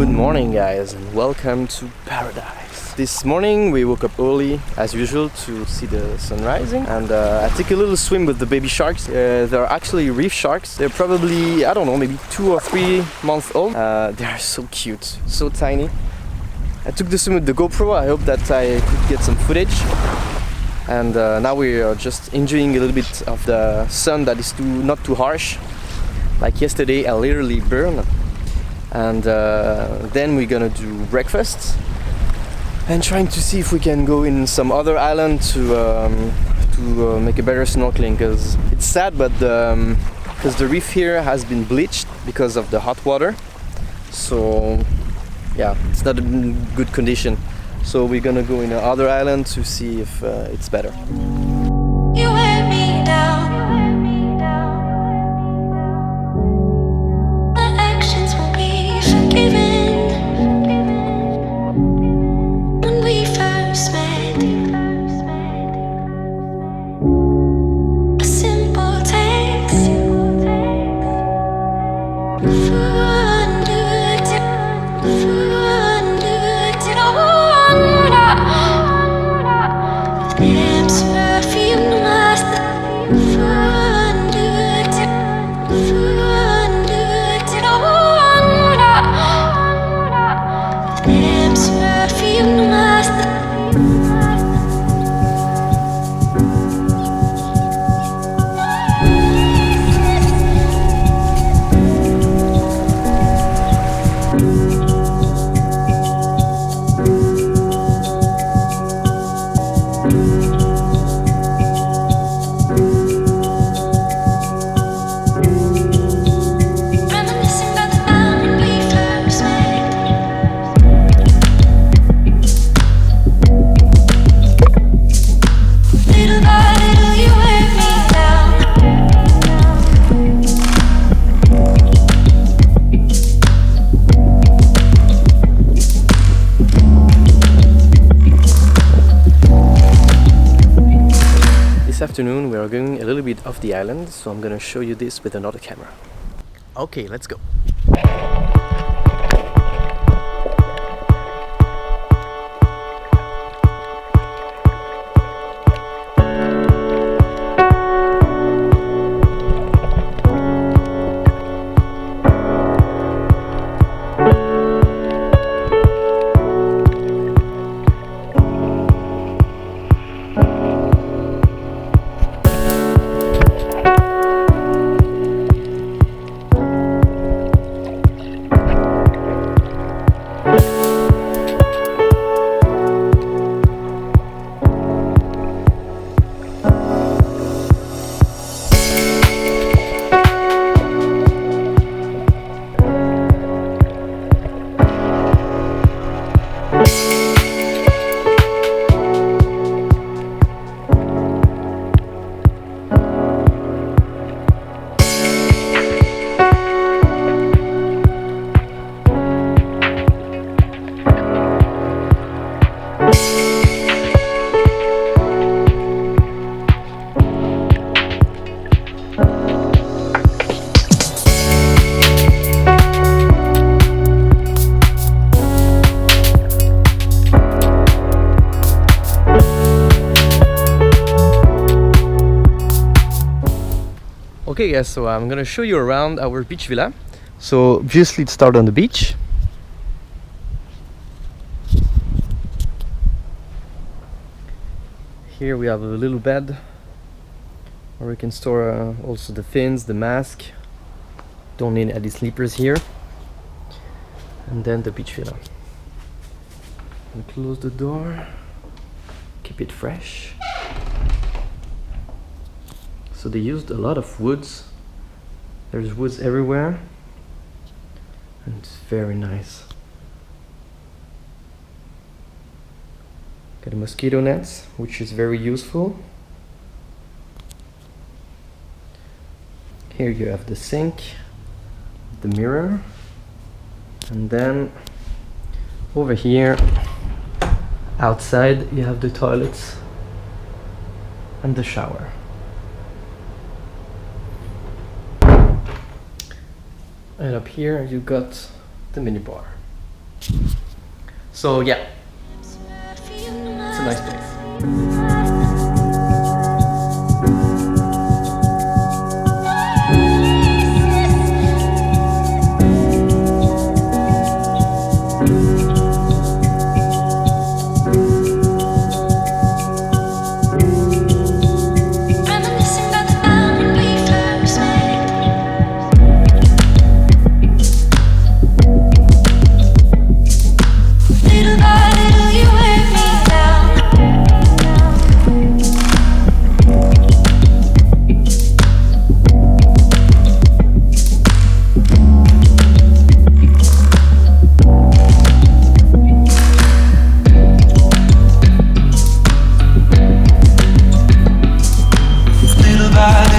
Good morning, guys, and welcome to paradise. This morning we woke up early as usual to see the sun rising, and I took a little swim with the baby sharks. They're actually reef sharks. They're probably, I don't know, maybe 2 or 3 months old. They are so cute, so tiny. I took the swim with the GoPro. I hope that I could get some footage. And now we are just enjoying a little bit of the sun that is not too harsh. Like yesterday, I literally burned. And then we're gonna do breakfast and trying to see if we can go in some other island to make a better snorkeling, because it's sad, but because the reef here has been bleached because of the hot water, so yeah, it's not in good condition. So we're gonna go in another island to see if it's better. You wear me down. This afternoon we are going a little bit off the island, so I'm gonna show you this with another camera. Okay, let's go. Okay guys, so I'm gonna show you around our beach villa. So obviously it starts on the beach. Here we have a little bed where we can store also the fins, the mask. Don't need any sleepers here. And then the beach villa. And close the door, keep it fresh. So they used a lot of woods. There's woods everywhere, and it's very nice. Got a mosquito nets, which is very useful. Here you have the sink, the mirror, and then over here outside you have the toilets and the shower. And up here you got the minibar. So yeah, it's a nice place. Reminiscing about the time when we first met. Little by little, you wear me down. Little by